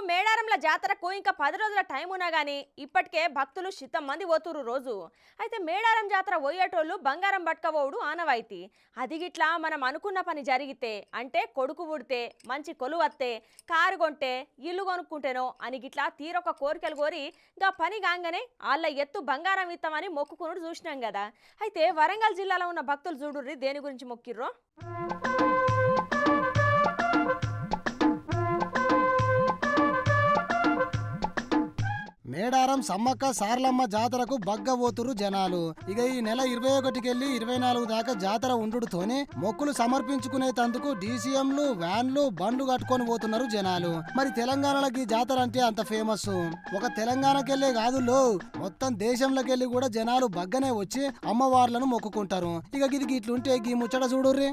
మేడారంల జాతరకు ఇంకా 10 రోజుల టైం ఉన్నా గానీ ఇప్పటికే భక్తులు శితం మంది పోతురు రోజు. అయితే మేడారం జాతర పోయేటోళ్ళు బంగారం పట్టుకపోవుడు ఆనవాయితీ. అది గిట్లా మనం అనుకున్న పని జరిగితే అంటే కొడుకు పుడితే మంచి కొలువత్తే కారు కొంటే ఇల్లు కొనుక్కుంటేనో అని గిట్లా తీరొక కోరికలు కోరి గా పని కాగానే వాళ్ళ ఎత్తు బంగారం ఇస్తామని మొక్కుకునుడు చూసినాం కదా. అయితే వరంగల్ జిల్లాలో ఉన్న భక్తులు చూడుర్రి దేని గురించి మొక్కిర్రో. మేడారం సమ్మక్క సార్లమ్మ జాతరకు బగ్గబోతురు జనాలు. ఇక ఈ నెల 21కెళ్ళి 24 దాకా జాతర ఉండుతోనే మొక్కులు సమర్పించుకునే తందుకు డీసీఎంలు వ్యాన్లు బండ్లు కట్టుకొని పోతున్నారు జనాలు. మరి తెలంగాణలోకి జాతర అంటే అంత ఫేమస్. ఒక తెలంగాణకెళ్లే కాదులో మొత్తం దేశంలోకెళ్ళి కూడా జనాలు బగ్గనే వచ్చి అమ్మవార్లను మొక్కుకుంటారు. ఇక ఇది ఇట్లుంటే ఈ ముచ్చట చూడుర్రి.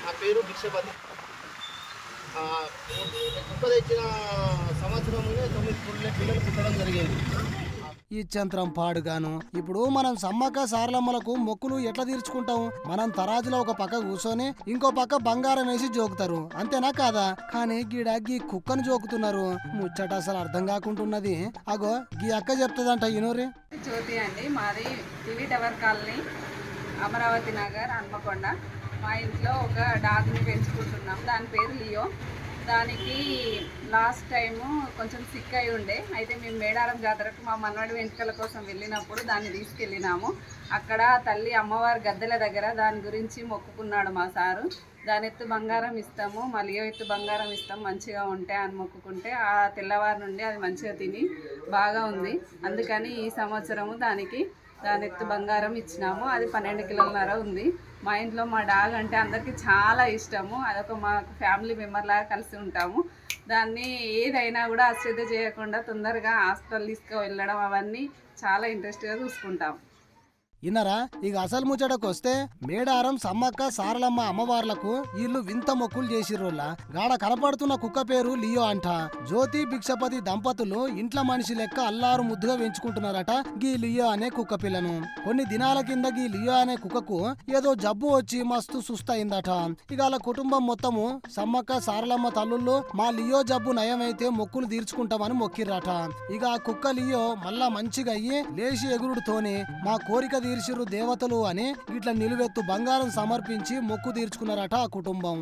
నా పేరు భిక్షపతి. కుక్క తెచ్చిన సంవత్సరంలోనే 9 పిల్లలు పుట్టడం జరిగింది. ఈ చంత్రం పాడుగాను. ఇప్పుడు మనం సమ్మక్క సారలమ్మలకు మొక్కులు ఎట్లా తీర్చుకుంటాం? మనం తరాజులో ఒక పక్క కూర్చొని ఇంకో పక్క బంగారం వేసి జోకుతారు, అంతేనా కాదా? కానీ గీ కుక్కను జోకుతున్నారు. ముచ్చట అసలు అర్థం కాకుంటున్నది. అగో గీ అక్క చెప్తుందంట ఇనోరి. జ్యోతి అండి, మాది TV tower colony, Amaravati Nagar, Hanamkonda. మా ఇంట్లో ఒక డాగ్ని పెంచుకుంటున్నాం. దాని పేరు లియో. దానికి లాస్ట్ టైము కొంచెం సిక్ అయి ఉండే. అయితే మేము మేడారం జాతరకు మా మనవడి వెంట్రుకల కోసం వెళ్ళినప్పుడు దాన్ని తీసుకెళ్ళినాము. అక్కడ తల్లి అమ్మవారి గద్దెల దగ్గర దాని గురించి మొక్కుకున్నాడు మా సారు. దాని ఎత్తు బంగారం ఇస్తాము, మా లియో ఎత్తు బంగారం ఇస్తాం మంచిగా ఉంటే అని మొక్కుకుంటే ఆ తెల్లవారి నుండి అది మంచిగా తిని బాగా ఉంది. అందుకని ఈ సంవత్సరము దాని ఎత్తు బంగారం ఇచ్చినాము. అది 12 కిలోలన్నర ఉంది. మా ఇంట్లో మా డాగ్ అంటే అందరికీ చాలా ఇష్టము. అదొక మాకు ఫ్యామిలీ మెంబర్ లాగా కలిసి ఉంటాము. దాన్ని ఏదైనా కూడా అశ్రద్ధ చేయకుండా తొందరగా హాస్పిటల్ తీసుకువెళ్ళడం అవన్నీ చాలా ఇంట్రెస్ట్గా చూసుకుంటాం. ఇన్నరా ఇక అసలు ముచ్చటకు వస్తే మేడారం సమ్మక్క సారలమ్మ అమ్మవార్లకు వీళ్ళు వింత మొక్కులు చేసిర్రోళ్ళ. గాడ కనపడుతున్న కుక్క పేరు లియో అంట. జ్యోతి భిక్షపతి దంపతులు ఇంట్లో మనిషి లెక్క అల్లారు ముద్దుగా పెంచుకుంటున్నారట గీ లియో అనే కుక్క పిల్లను. కొన్ని దినాల కింద గీ లియో అనే కుక్కకు ఏదో జబ్బు వచ్చి మస్తు సుస్తయిందట. ఇక వాళ్ళ కుటుంబం మొత్తము సమ్మక్క సారలమ్మ తల్లుళ్ళు మా లియో జబ్బు నయమైతే మొక్కులు తీర్చుకుంటామని మొక్కిర్రట. ఇక ఆ కుక్క లియో మళ్ళా మంచిగా అయ్యి లేచి ఎగురుడుతోనే మా కోరిక తీర్చిరు దేవతలు అని ఇట్లా నిలువెత్తు బంగారం సమర్పించి మొక్కు తీర్చుకున్నారట ఆ కుటుంబం.